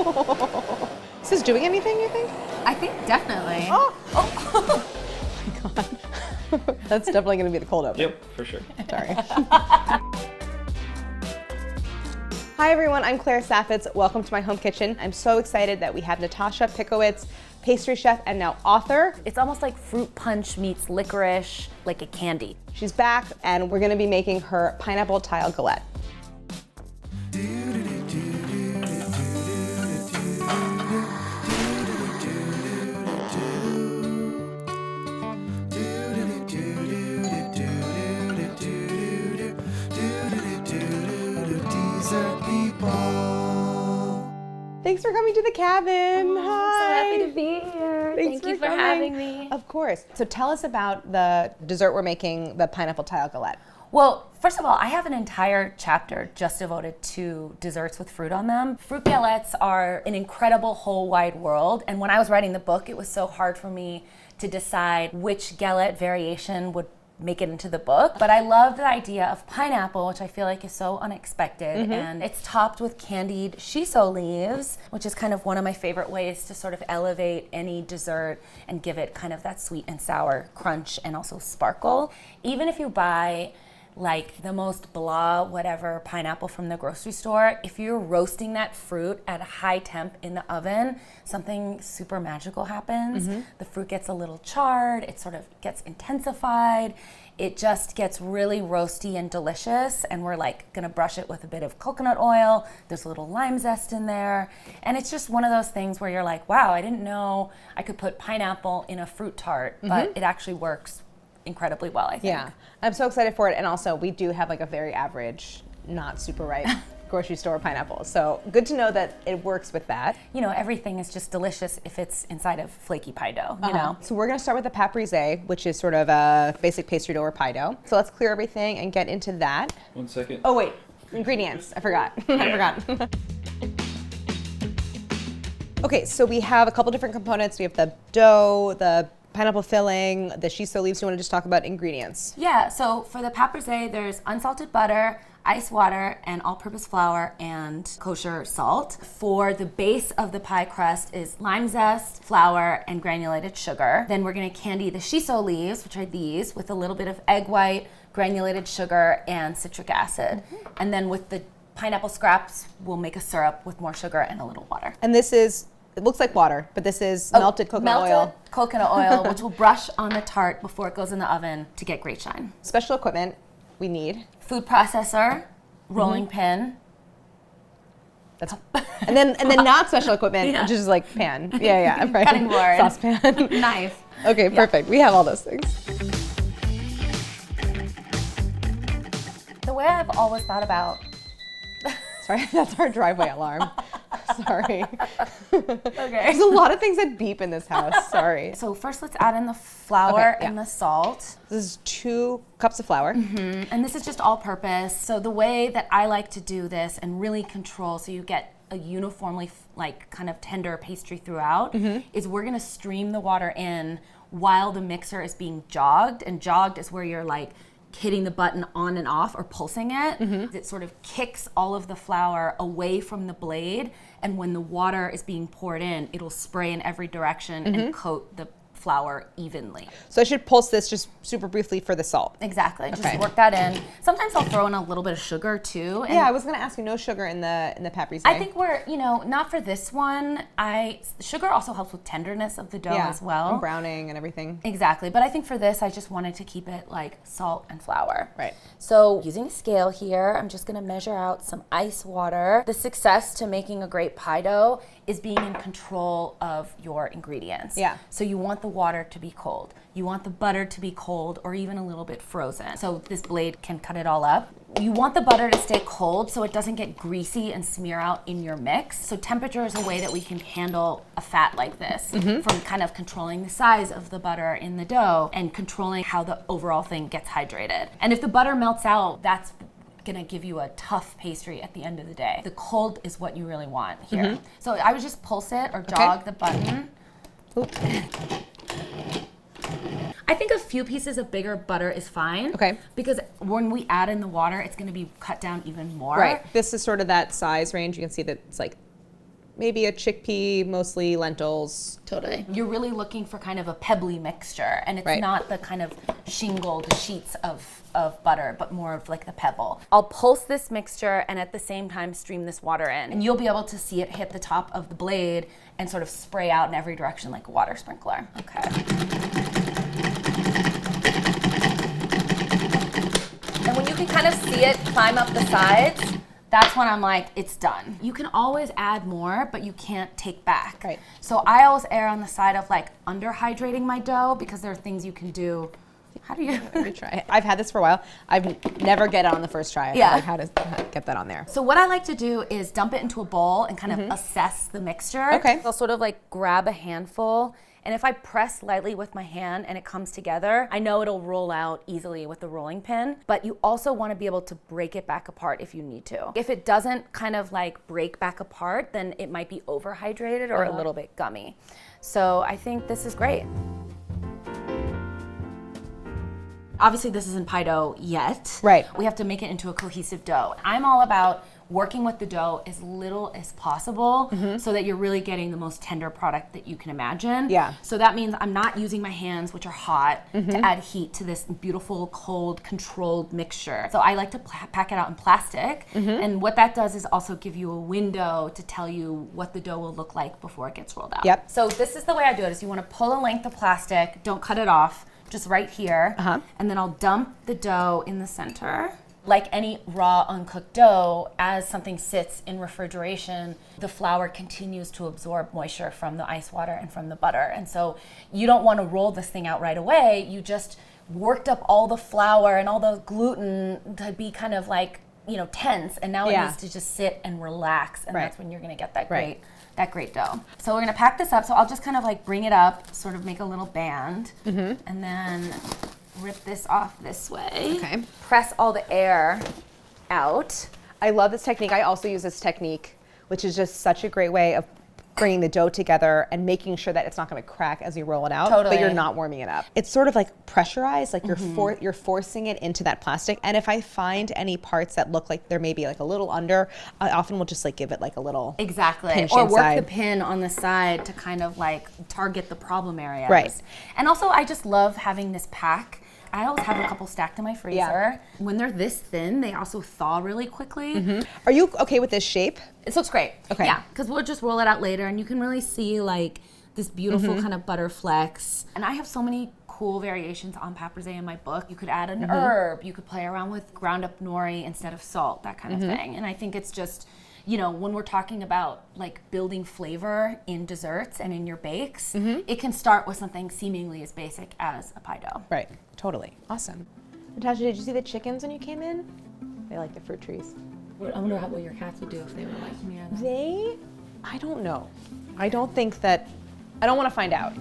Is this doing anything, you think? I think definitely. Oh my God. That's definitely gonna be the cold open. Yep, for sure. Sorry. Hi everyone, I'm Claire Saffitz. Welcome to my home kitchen. I'm so excited that we have Natasha Pickowicz, pastry chef and now author. It's almost like fruit punch meets licorice, like a candy. She's back and we're gonna be making her pineapple tile galette. Thanks for coming to the cabin. Hi. Hi. So happy to be here. Thank you for having me. Of course. So tell us about the dessert we're making, the pineapple tile galette. Well, first of all, I have an entire chapter just devoted to desserts with fruit on them. Fruit galettes are an incredible whole wide world. And when I was writing the book, it was so hard for me to decide which galette variation would make it into the book. But I love the idea of pineapple, which I feel like is so unexpected. And it's topped with candied shiso leaves, which is kind of one of my favorite ways to sort of elevate any dessert and give it kind of that sweet and sour crunch and also sparkle. Even if you buy like the most blah whatever pineapple from the grocery store, if you're roasting that fruit at a high temp in the oven, something super magical happens. The fruit gets a little charred, it sort of gets intensified, it just gets really roasty and delicious, and we're like gonna brush it with a bit of coconut oil. There's a little lime zest in there, and it's just one of those things where you're like, wow, I didn't know I could put pineapple in a fruit tart, but it actually works incredibly well, I think. Yeah, I'm so excited for it. And also we do have like a very average, not super ripe grocery store pineapple. So good to know that it works with that. You know, everything is just delicious if it's inside of flaky pie dough, you know? So we're gonna start with the Pâte Brisée, which is sort of a basic pastry dough or pie dough. So let's clear everything and get into that. 1 second. Oh wait, ingredients, I forgot. I forgot. Okay, so we have a couple different components. We have the dough, the pineapple filling, the shiso leaves. You want to just talk about ingredients? Yeah, so for the Pâte Brisée, there's unsalted butter, ice water, and all-purpose flour and kosher salt. For the base of the pie crust is lime zest, flour, and granulated sugar. Then we're gonna candy the shiso leaves, which are these, with a little bit of egg white, granulated sugar, and citric acid. And then with the pineapple scraps, we'll make a syrup with more sugar and a little water. And this is, it looks like water, but this is melted coconut oil. Coconut oil, which we'll brush on the tart before it goes in the oven to get great shine. Special equipment we need. Food processor, rolling pin. That's, and then not special equipment, which is like pan. Yeah, right. Cutting board. Saucepan. Knife. Okay, perfect. We have all those things. The way I've always thought about... Sorry, that's our driveway alarm. Sorry. Okay. There's a lot of things that beep in this house. Sorry. So first let's add in the flour and the salt. This is 2 cups of flour. And this is just all purpose. So the way that I like to do this and really control so you get a uniformly like kind of tender pastry throughout is we're gonna stream the water in while the mixer is being jogged. And jogged is where you're like hitting the button on and off or pulsing it. It sort of kicks all of the flour away from the blade, and when the water is being poured in, it'll spray in every direction and coat the flour evenly. So I should pulse this just super briefly for the salt. Exactly. Just work that in. Sometimes I'll throw in a little bit of sugar too. And yeah, I was going to ask you, no sugar in the Pâte Brisée. I think we're, you know, not for this one. Sugar also helps with tenderness of the dough as well. And browning and everything. Exactly. But I think for this, I just wanted to keep it like salt and flour. Right. So using a scale here, I'm just going to measure out some ice water. The success to making a great pie dough is being in control of your ingredients. Yeah. So you want the water to be cold. You want the butter to be cold or even a little bit frozen. So this blade can cut it all up. You want the butter to stay cold so it doesn't get greasy and smear out in your mix. So temperature is a way that we can handle a fat like this, from kind of controlling the size of the butter in the dough and controlling how the overall thing gets hydrated. And if the butter melts out, that's gonna give you a tough pastry at the end of the day. The cold is what you really want here. So I would just pulse it or jog the button. I think a few pieces of bigger butter is fine. Okay. Because when we add in the water, it's going to be cut down even more. Right. This is sort of that size range. You can see that it's like maybe a chickpea, mostly lentils. Totally. You're really looking for kind of a pebbly mixture, and it's not the kind of shingled sheets of butter, but more of like the pebble. I'll pulse this mixture and at the same time stream this water in, and you'll be able to see it hit the top of the blade and sort of spray out in every direction like a water sprinkler. Okay. And when you can kind of see it climb up the sides, that's when I'm like, it's done. You can always add more, but you can't take back. Right. So I always err on the side of like under-hydrating my dough, because there are things you can do. How do you? Let me try it. I've had this for a while. I've never get it on the first try. Yeah. Like how to get that on there. So what I like to do is dump it into a bowl and kind of assess the mixture. Okay. I'll sort of like grab a handful, and if I press lightly with my hand and it comes together, I know it'll roll out easily with the rolling pin, but you also want to be able to break it back apart if you need to. If it doesn't kind of like break back apart, then it might be overhydrated or a little bit gummy. So I think this is great. Obviously this isn't pie dough yet. Right. We have to make it into a cohesive dough. I'm all about working with the dough as little as possible so that you're really getting the most tender product that you can imagine. Yeah. So that means I'm not using my hands, which are hot, to add heat to this beautiful, cold, controlled mixture. So I like to pack it out in plastic. And what that does is also give you a window to tell you what the dough will look like before it gets rolled out. Yep. So this is the way I do it, is you want to pull a length of plastic, don't cut it off, just right here, and then I'll dump the dough in the center. Like any raw, uncooked dough, as something sits in refrigeration, the flour continues to absorb moisture from the ice water and from the butter. And so you don't want to roll this thing out right away. You just worked up all the flour and all the gluten to be kind of like, you know, tense, and now it needs to just sit and relax, and that's when you're going to get that great dough. So we're gonna pack this up. So I'll just kind of like bring it up, sort of make a little band, and then rip this off this way. Okay. Press all the air out. I love this technique. I also use this technique, which is just such a great way of bringing the dough together and making sure that it's not going to crack as you roll it out, but you're not warming it up. It's sort of like pressurized, like you're forcing it into that plastic. And if I find any parts that look like they're maybe like a little under, I often will just like give it like a little pinch or inside. work the pin on the side to kind of like target the problem areas. Right. And also I just love having this pack. I always have a couple stacked in my freezer. Yeah. When they're this thin, they also thaw really quickly. Are you okay with this shape? It looks great. Okay. Yeah, because we'll just roll it out later, and you can really see like this beautiful kind of butter flecks. And I have so many cool variations on pâte brisée in my book. You could add an herb. You could play around with ground up nori instead of salt, that kind of thing. And I think it's just, you know, when we're talking about like building flavor in desserts and in your bakes, it can start with something seemingly as basic as a pie dough. Right. Totally. Awesome. Natasha, did you see the chickens when you came in? They like the fruit trees. I wonder what your cats would do if they were like me. I don't know. I don't want to find out.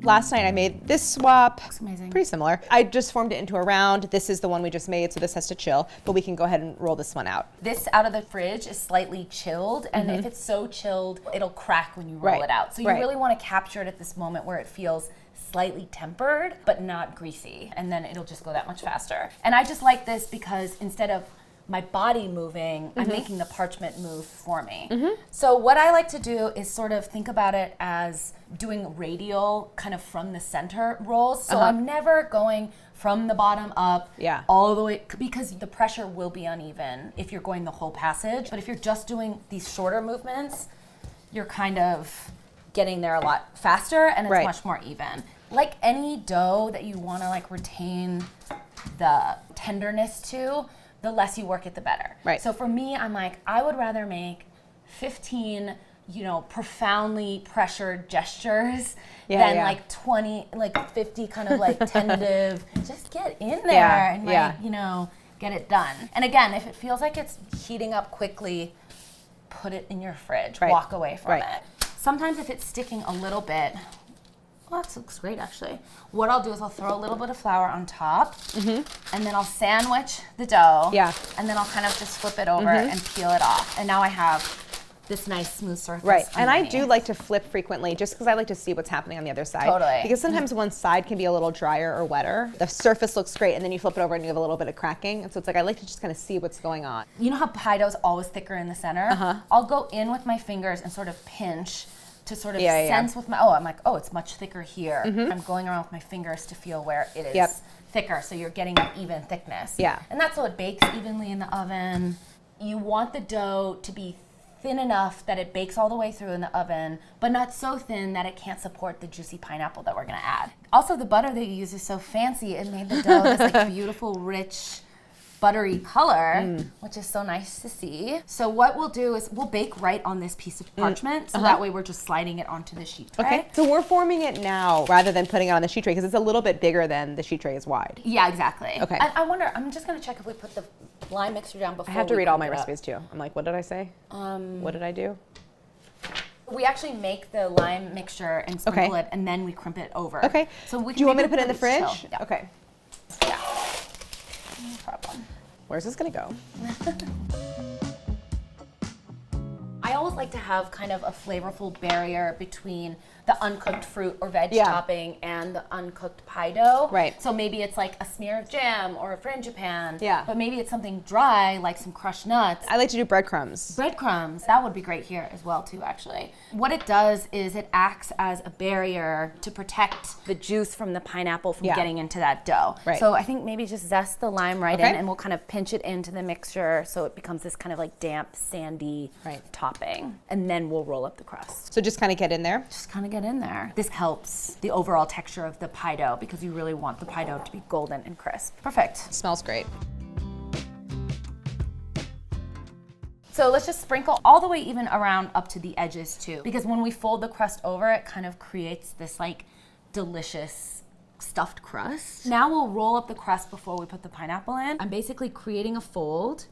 Last night I made this swap. Looks amazing. Pretty similar. I just formed it into a round. This is the one we just made, so this has to chill, but we can go ahead and roll this one out. This out of the fridge is slightly chilled, and if it's so chilled, it'll crack when you roll it out. So you really want to capture it at this moment where it feels slightly tempered, but not greasy, and then it'll just go that much faster. And I just like this because instead of my body moving, I'm making the parchment move for me. So what I like to do is sort of think about it as doing radial kind of from the center rolls. So I'm never going from the bottom up all the way, because the pressure will be uneven if you're going the whole passage. But if you're just doing these shorter movements, you're kind of getting there a lot faster, and it's much more even. Like any dough that you want to like retain the tenderness to, the less you work it, the better. Right. So for me, I'm like, I would rather make 15, you know, profoundly pressured gestures than like 20, like 50 kind of like tentative, just get in there and like, you know, get it done. And again, if it feels like it's heating up quickly, put it in your fridge, walk away from it. Sometimes if it's sticking a little bit, well, that looks great actually. What I'll do is I'll throw a little bit of flour on top, and then I'll sandwich the dough, and then I'll kind of just flip it over and peel it off. And now I have this nice smooth surface. Right, and I underneath. do like to flip frequently just because I like to see what's happening on the other side. Totally. Because sometimes one side can be a little drier or wetter. The surface looks great, and then you flip it over and you have a little bit of cracking. And so it's like I like to just kind of see what's going on. You know how pie dough is always thicker in the center? I'll go in with my fingers and sort of pinch to sort of sense with my, I'm like, it's much thicker here. I'm going around with my fingers to feel where it is thicker, so you're getting an even thickness. Yeah. And that's so it bakes evenly in the oven. You want the dough to be thin enough that it bakes all the way through in the oven, but not so thin that it can't support the juicy pineapple that we're gonna add. Also, the butter that you use is so fancy. It made the dough this like beautiful, rich, buttery color, which is so nice to see. So what we'll do is we'll bake right on this piece of parchment, so that way we're just sliding it onto the sheet tray. Okay, so we're forming it now rather than putting it on the sheet tray because it's a little bit bigger than the sheet tray is wide. Yeah, exactly. Okay. I wonder, I'm just gonna check if we put the lime mixture down before I have to read all my recipes recipes too. I'm like, what did I say? What did I do? We actually make the lime mixture and sprinkle it, and then we crimp it over. Okay. So we can do you want me to maybe put it in the fridge? chill. Yeah. Okay. Yeah. No problem. Where's this gonna go? I always like to have kind of a flavorful barrier between the uncooked fruit or veg topping and the uncooked pie dough. Right. So maybe it's like a smear of jam or a frangipane. Yeah. But maybe it's something dry, like some crushed nuts. I like to do breadcrumbs. Breadcrumbs, that would be great here as well too, actually. What it does is it acts as a barrier to protect the juice from the pineapple from getting into that dough. Right. So I think maybe just zest the lime in, and we'll kind of pinch it into the mixture so it becomes this kind of like damp, sandy topping. And then we'll roll up the crust. So just kind of get in there? Just kind of get in there. This helps the overall texture of the pie dough because you really want the pie dough to be golden and crisp. Perfect. Smells great. So let's just sprinkle all the way even around up to the edges too, because when we fold the crust over, it kind of creates this like delicious stuffed crust. Now we'll roll up the crust before we put the pineapple in. I'm basically creating a fold.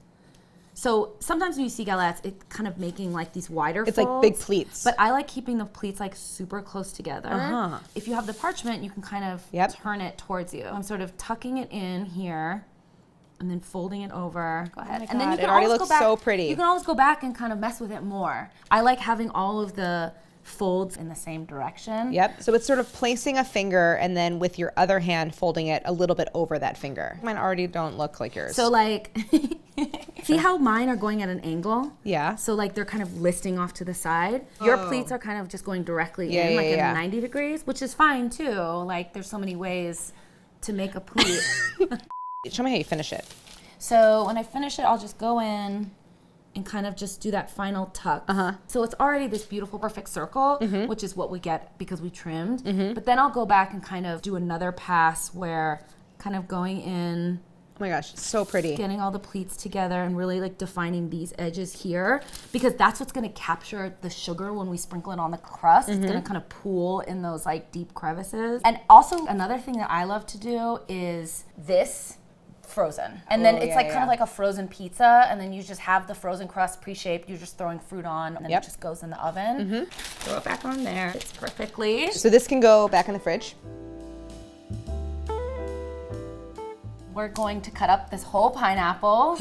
So sometimes when you see galettes, it's kind of making like these wider folds. It's like big pleats. But I like keeping the pleats like super close together. If you have the parchment, you can kind of turn it towards you. I'm sort of tucking it in here and then folding it over. Go ahead. And then you can it already always looks go back, so pretty. You can always go back and kind of mess with it more. I like having all of the folds in the same direction. Yep. So it's sort of placing a finger and then with your other hand folding it a little bit over that finger. Mine already don't look like yours. So like, see how mine are going at an angle? Yeah. So like they're kind of listing off to the side. Your pleats are kind of just going directly in, like at 90 degrees, which is fine too. Like there's so many ways to make a pleat. Show me how you finish it. So when I finish it, I'll just go in and kind of just do that final tuck. So it's already this beautiful, perfect circle, which is what we get because we trimmed. But then I'll go back and kind of do another pass where kind of going in. Oh my gosh, it's so pretty. Getting all the pleats together and really like defining these edges here because that's what's gonna capture the sugar when we sprinkle it on the crust. It's gonna kind of pool in those like deep crevices. And also another thing that I love to do is this frozen. And then it's like kind of like a frozen pizza, and then you just have the frozen crust pre-shaped, you're just throwing fruit on, and then it just goes in the oven. Throw it back on there. It's perfectly. So this can go back in the fridge. We're going to cut up this whole pineapple.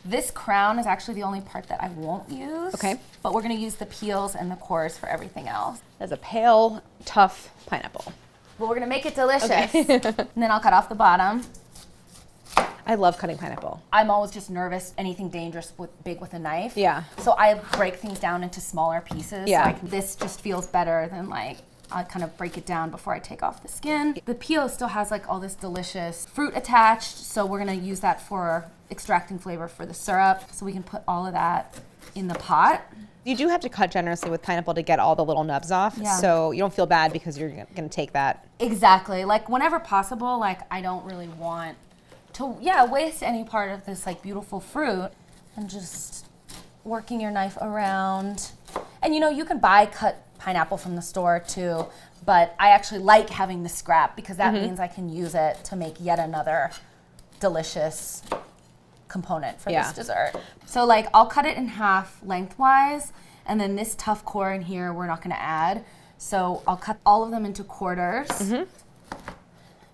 This crown is actually the only part that I won't use. Okay. But we're gonna use the peels and the cores for everything else. That's a pale, tough pineapple. But we're gonna make it delicious. And then I'll cut off the bottom. I love cutting pineapple. I'm always just nervous, anything dangerous big with a knife. Yeah. So I break things down into smaller pieces. Yeah. Like this just feels better than like, I kind of break it down before I take off the skin. The peel still has like all this delicious fruit attached, so we're gonna use that for extracting flavor for the syrup. So we can put all of that in the pot. You do have to cut generously with pineapple to get all the little nubs off, so you don't feel bad because you're gonna take that. Exactly, like whenever possible, like I don't really want to waste any part of this like beautiful fruit, and just working your knife around. And you know, you can buy cut pineapple from the store too, but I actually like having the scrap because that means I can use it to make yet another delicious component for this dessert. So like I'll cut it in half lengthwise, and then this tough core in here we're not gonna add. So I'll cut all of them into quarters.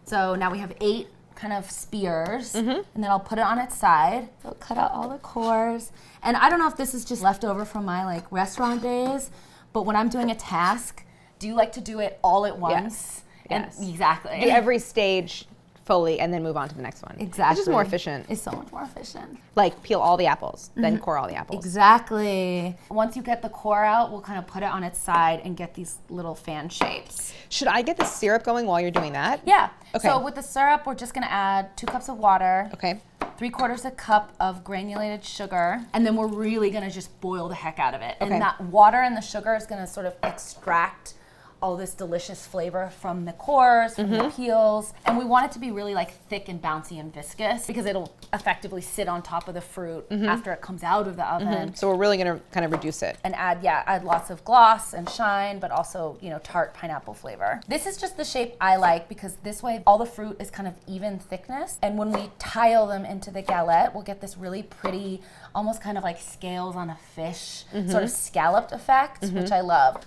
So now we have 8 kind of spears, and then I'll put it on its side. So cut out all the cores. And I don't know if this is just leftover from my like restaurant days, but when I'm doing a task, do you like to do it all at once? Yes. Exactly. Do every stage fully and then move on to the next one. Exactly. It's just more efficient. It's so much more efficient. Like peel all the apples, then core all the apples. Exactly. Once you get the core out, we'll kind of put it on its side and get these little fan shapes. Should I get the syrup going while you're doing that? Yeah. Okay. So with the syrup, we're just gonna add 2 cups of water. Okay. 3/4 a cup of granulated sugar, and then we're really gonna just boil the heck out of it. Okay. And that water and the sugar is gonna sort of extract all this delicious flavor from the cores, from the peels. And we want it to be really like thick and bouncy and viscous because it'll effectively sit on top of the fruit after it comes out of the oven. So we're really gonna kind of reduce it. And add lots of gloss and shine, but also, you know, tart pineapple flavor. This is just the shape I like because this way all the fruit is kind of even thickness. And when we tile them into the galette, we'll get this really pretty, almost kind of like scales on a fish, sort of scalloped effect, which I love.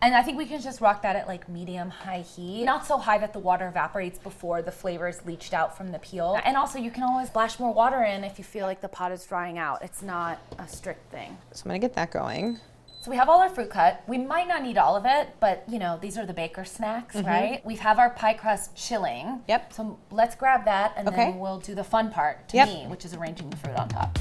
And I think we can just rock that at like medium-high heat. Not so high that the water evaporates before the flavor is leached out from the peel. And also you can always splash more water in if you feel like the pot is drying out. It's not a strict thing. So I'm gonna get that going. So we have all our fruit cut. We might not need all of it, but you know, these are the baker snacks, right? We have our pie crust chilling. Yep. So let's grab that and then we'll do the fun part to me, which is arranging the fruit on top.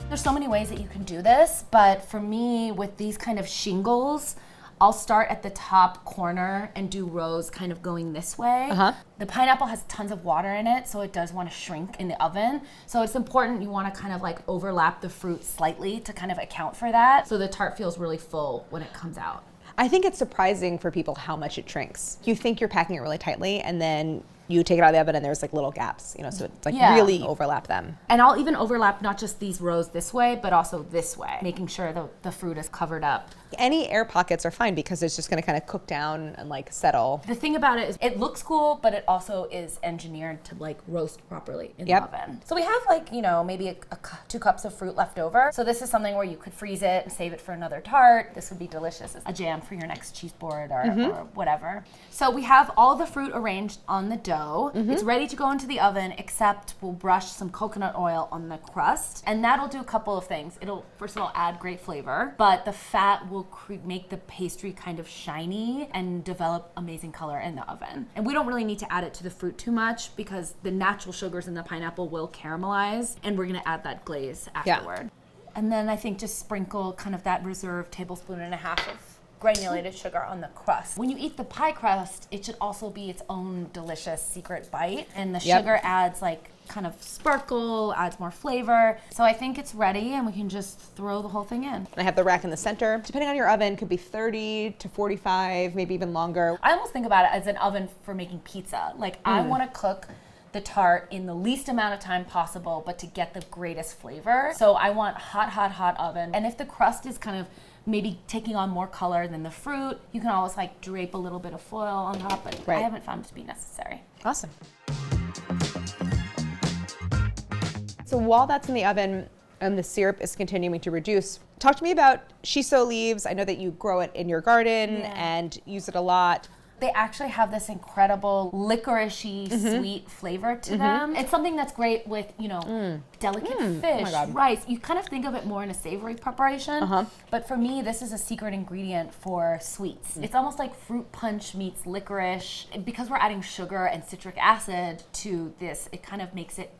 There's so many ways that you can do this, but for me, with these kind of shingles, I'll start at the top corner and do rows kind of going this way. The pineapple has tons of water in it, so it does want to shrink in the oven. So it's important you want to kind of like overlap the fruit slightly to kind of account for that, so the tart feels really full when it comes out. I think it's surprising for people how much it shrinks. You think you're packing it really tightly, and then you take it out of the oven and there's like little gaps, you know, so it's like really overlap them. And I'll even overlap not just these rows this way, but also this way, making sure the fruit is covered up. Any air pockets are fine because it's just gonna kind of cook down and like settle. The thing about it is it looks cool, but it also is engineered to like roast properly in the oven. So we have like, you know, maybe 2 cups of fruit left over. So this is something where you could freeze it and save it for another tart. This would be delicious as a jam for your next cheese board or whatever. So we have all the fruit arranged on the dough. It's ready to go into the oven, except we'll brush some coconut oil on the crust. And that'll do a couple of things. It'll, first of all, add great flavor, but the fat will make the pastry kind of shiny and develop amazing color in the oven. And we don't really need to add it to the fruit too much because the natural sugars in the pineapple will caramelize, and we're gonna add that glaze afterward. And then I think just sprinkle kind of that reserved 1.5 tablespoons of granulated sugar on the crust. When you eat the pie crust, it should also be its own delicious secret bite, and the sugar adds like kind of sparkle, adds more flavor. So I think it's ready and we can just throw the whole thing in. I have the rack in the center. Depending on your oven, could be 30 to 45, maybe even longer. I almost think about it as an oven for making pizza. Like I want to cook the tart in the least amount of time possible, but to get the greatest flavor. So I want hot, hot, hot oven. And if the crust is kind of maybe taking on more color than the fruit, you can always like drape a little bit of foil on top, but I haven't found it to be necessary. Awesome. So while that's in the oven and the syrup is continuing to reduce, talk to me about shiso leaves. I know that you grow it in your garden and use it a lot. They actually have this incredible licoricey sweet flavor to them. It's something that's great with, you know, delicate fish, rice. You kind of think of it more in a savory preparation, but for me, this is a secret ingredient for sweets. It's almost like fruit punch meets licorice. Because we're adding sugar and citric acid to this, it kind of makes it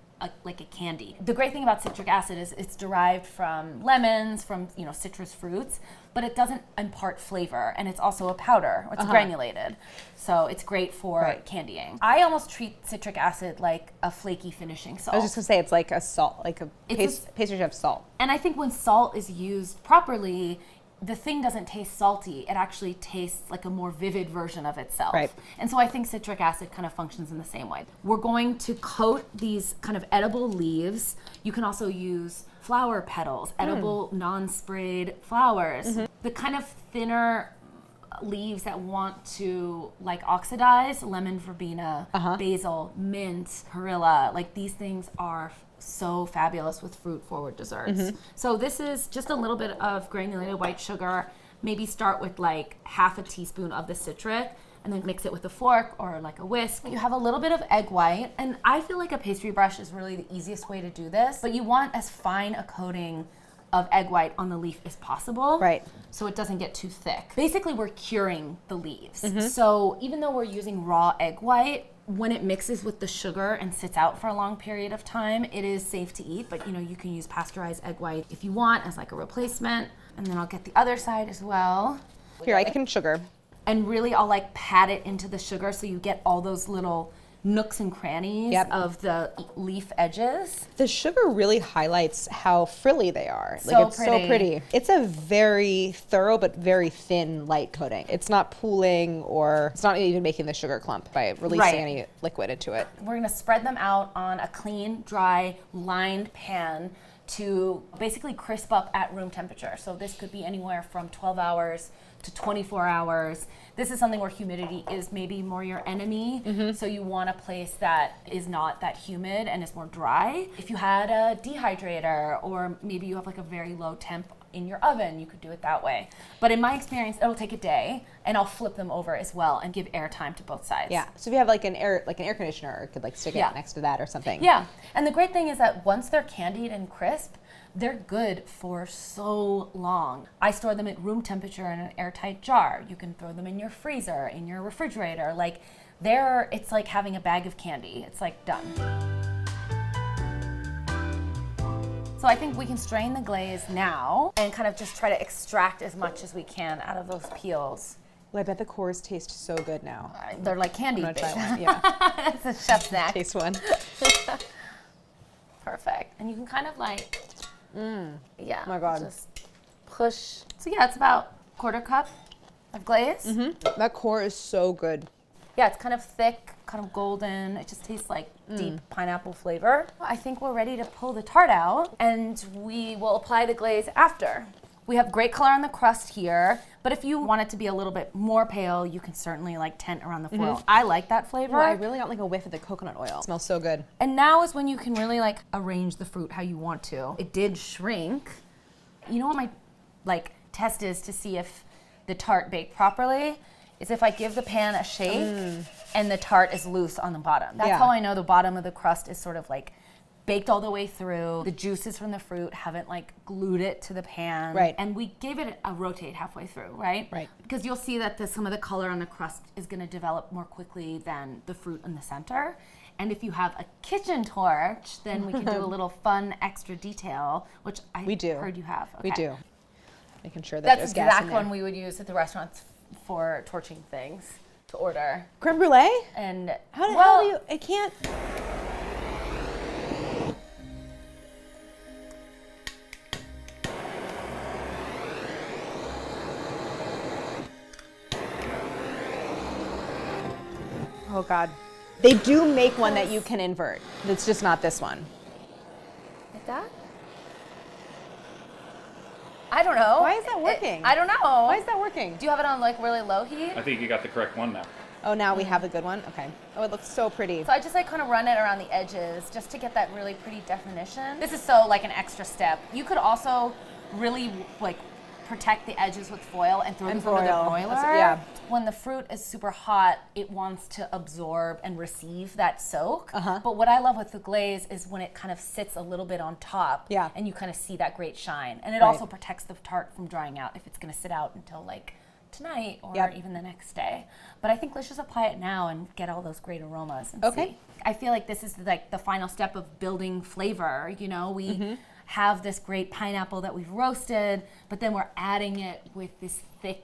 like a candy. The great thing about citric acid is it's derived from lemons, from, you know, citrus fruits, but it doesn't impart flavor, and it's also a powder. It's granulated, so it's great for candying. I almost treat citric acid like a flaky finishing salt. I was just gonna say it's like a salt, like a pastry chef salt. And I think when salt is used properly, the thing doesn't taste salty. It actually tastes like a more vivid version of itself. Right. And so I think citric acid kind of functions in the same way. We're going to coat these kind of edible leaves. You can also use flower petals, edible non-sprayed flowers. The kind of thinner leaves that want to like oxidize, lemon verbena, basil, mint, perilla, like these things are so fabulous with fruit forward desserts. So this is just a little bit of granulated white sugar. Maybe start with like 1/2 teaspoon of the citric, and then mix it with a fork or like a whisk. You have a little bit of egg white, and I feel like a pastry brush is really the easiest way to do this, but you want as fine a coating of egg white on the leaf as possible. Right. So it doesn't get too thick. Basically, we're curing the leaves. So even though we're using raw egg white, when it mixes with the sugar and sits out for a long period of time, it is safe to eat, but you can use pasteurized egg white if you want as like a replacement. And then I'll get the other side as well. Here, I can sugar. And really I'll like pat it into the sugar so you get all those little nooks and crannies of the leaf edges. The sugar really highlights how frilly they are. So it's so pretty. It's a very thorough but very thin light coating. It's not pooling, or it's not even making the sugar clump by releasing any liquid into it. We're gonna spread them out on a clean, dry, lined pan to basically crisp up at room temperature. So this could be anywhere from 12 hours to 24 hours. This is something where humidity is maybe more your enemy. So you want a place that is not that humid and is more dry. If you had a dehydrator, or maybe you have like a very low temp in your oven, you could do it that way. But in my experience, it'll take a day, and I'll flip them over as well and give air time to both sides. Yeah. So if you have like an air conditioner, it could like stick it next to that or something. Yeah. And the great thing is that once they're candied and crisp, they're good for so long. I store them at room temperature in an airtight jar. You can throw them in your freezer, in your refrigerator. Like it's like having a bag of candy. It's like done. So I think we can strain the glaze now and kind of just try to extract as much as we can out of those peels. Well, I bet the cores taste so good now. They're like candy. I'm gonna try one. Yeah. It's a chef snack. Taste one. Perfect. And you can kind of like, yeah. Oh my God. Just push. So yeah, it's about 1/4 cup of glaze. That core is so good. Yeah, it's kind of thick, kind of golden. It just tastes like deep pineapple flavor. I think we're ready to pull the tart out, and we will apply the glaze after. We have great color on the crust here, but if you want it to be a little bit more pale, you can certainly like tint around the foil. I like that flavor. Well, I really got like a whiff of the coconut oil. It smells so good. And now is when you can really like arrange the fruit how you want to. It did shrink. You know what my like test is to see if the tart baked properly? Is if I give the pan a shake and the tart is loose on the bottom. That's how I know the bottom of the crust is sort of like baked all the way through. The juices from the fruit haven't like glued it to the pan. Right. And we gave it a rotate halfway through, right? Right. Because you'll see that some of the color on the crust is gonna develop more quickly than the fruit in the center. And if you have a kitchen torch, then we can do a little fun extra detail, which I heard you have. Okay. We do. Making sure that That's there's the gas in exact there. one we would use at the restaurants for torching things to order. Creme brulee? And How do you? I can't. Oh God. They do make one that you can invert. It's just not this one. like that? I don't know. Why is that working? I don't know. Why is that working? Do you have it on like really low heat? I think you got the correct one now. Oh, now we have the good one? Okay. Oh, it looks so pretty. So I just like kind of run it around the edges just to get that really pretty definition. This is so like an extra step. You could also really like protect the edges with foil and throw them into the broiler. Yeah. When the fruit is super hot, it wants to absorb and receive that soak. But what I love with the glaze is when it kind of sits a little bit on top, and you kind of see that great shine. And it also protects the tart from drying out if it's going to sit out until like tonight or even the next day. But I think let's just apply it now and get all those great aromas and see. I feel like this is like the final step of building flavor. You know, we have this great pineapple that we've roasted, but then we're adding it with this thick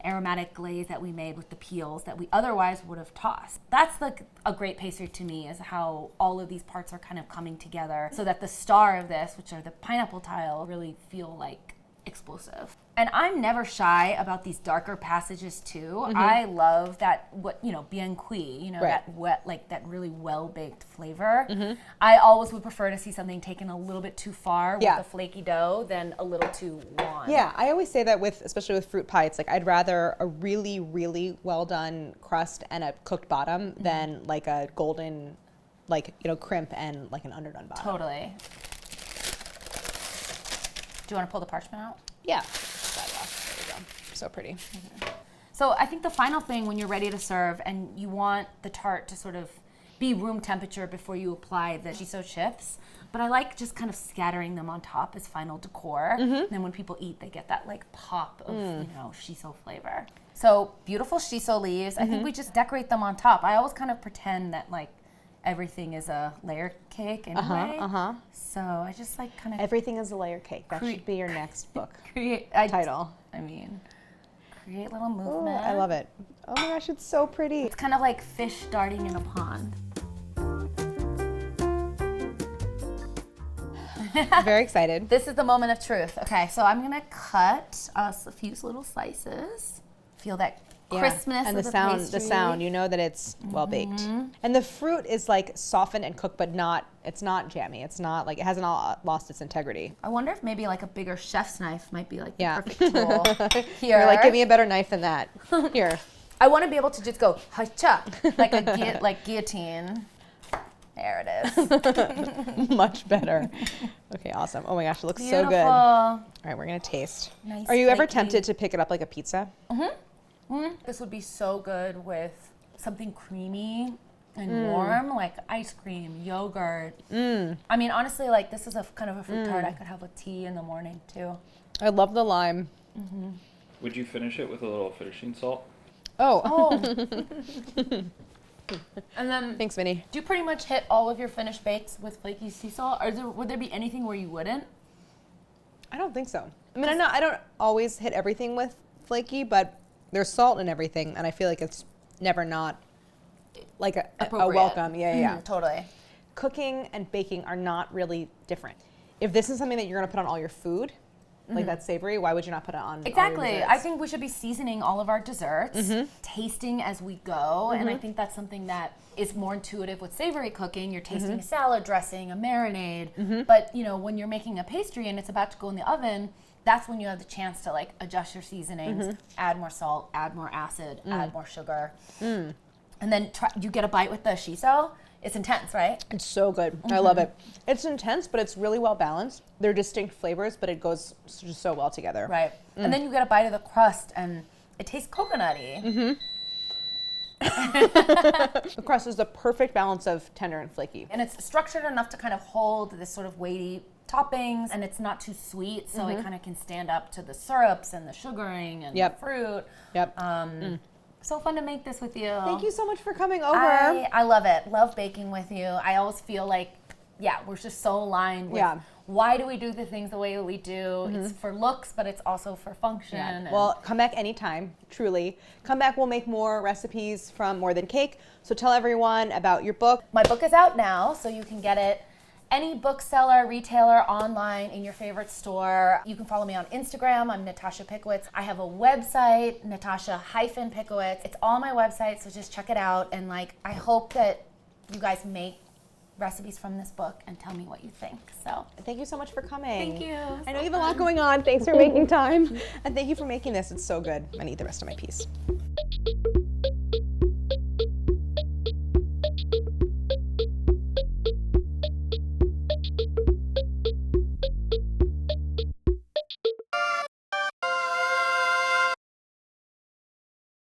aromatic glaze that we made with the peels that we otherwise would have tossed. That's like a great pastry to me, is how all of these parts are kind of coming together so that the star of this, which are the pineapple tile, really feel like explosive. And I'm never shy about these darker passages too. I love that, bien cuit, that wet, like that really well-baked flavor. I always would prefer to see something taken a little bit too far with a flaky dough than a little too wan. Yeah, I always say that especially with fruit pie, it's like I'd rather a really, really well done crust and a cooked bottom than like a golden, crimp and like an underdone bottom. Totally. Do you want to pull the parchment out? Yeah. That off. There we go. So pretty. So I think the final thing when you're ready to serve and you want the tart to sort of be room temperature before you apply the shiso chips, but I like just kind of scattering them on top as final decor. And then when people eat, they get that like pop of, shiso flavor. So beautiful shiso leaves. I think we just decorate them on top. I always kind of pretend that like everything is a layer cake anyway. So I just like kind of... Everything is a layer cake. That should be your next book title. Create little movement. I love it. Oh my gosh, it's so pretty. It's kind of like fish darting in a pond. Very excited. This is the moment of truth. Okay, so I'm gonna cut us a few little slices. Feel that crispness and of the pastry. sound, you know that it's well baked. And the fruit is like softened and cooked, but it's not jammy. It's not like, it hasn't all lost its integrity. I wonder if maybe like a bigger chef's knife might be like the perfect tool. Here. You're like, give me a better knife than that. Here. I want to be able to just go, ha-cha, like guillotine. There it is. Much better. Okay, awesome. Oh my gosh, it looks Beautiful. so good. All right, we're gonna taste. Nice. Are you ever tempted to pick it up like a pizza? This would be so good with something creamy and warm, like ice cream, yogurt. I mean, honestly, like this is a kind of a fruit tart I could have with tea in the morning too. I love the lime. Would you finish it with a little finishing salt? Oh. And then, Thanks, Vinny. do you pretty much hit all of your finished bakes with flaky sea salt, or would there be anything where you wouldn't? I don't think so. I mean, I don't always hit everything with flaky, but there's salt in everything, and I feel like it's never not like a welcome. Yeah. Totally. Cooking and baking are not really different. If this is something that you're gonna put on all your food, like that's savory, why would you not put it on all your Exactly. desserts? I think we should be seasoning all of our desserts, tasting as we go, and I think that's something that is more intuitive with savory cooking. You're tasting a salad dressing, a marinade, but when you're making a pastry and it's about to go in the oven, that's when you have the chance to like adjust your seasonings, add more salt, add more acid, add more sugar, and then you get a bite with the shiso. It's intense, right? It's so good. I love it. It's intense, but it's really well balanced. They're distinct flavors, but it goes just so well together. Right. And then you get a bite of the crust, and it tastes coconutty. The crust is the perfect balance of tender and flaky. And it's structured enough to kind of hold this sort of weighty toppings, and it's not too sweet, so it kind of can stand up to the syrups and the sugaring and the fruit. So fun to make this with you. Thank you so much for coming over. I love it. Love baking with you. I always feel like, we're just so aligned with why do we do the things the way we do. It's for looks, but it's also for function. Well, come back anytime, truly. Come back, we'll make more recipes from More Than Cake. So tell everyone about your book. My book is out now, so you can get it any bookseller, retailer, online, in your favorite store. You can follow me on Instagram. I'm Natasha Pickowicz. I have a website, Natasha-Pickowicz. It's all on my website, so just check it out. And I hope that you guys make recipes from this book and tell me what you think. So thank you so much for coming. Thank you. I know you have a lot going on. Thanks for making time. And thank you for making this. It's so good. I need the rest of my piece.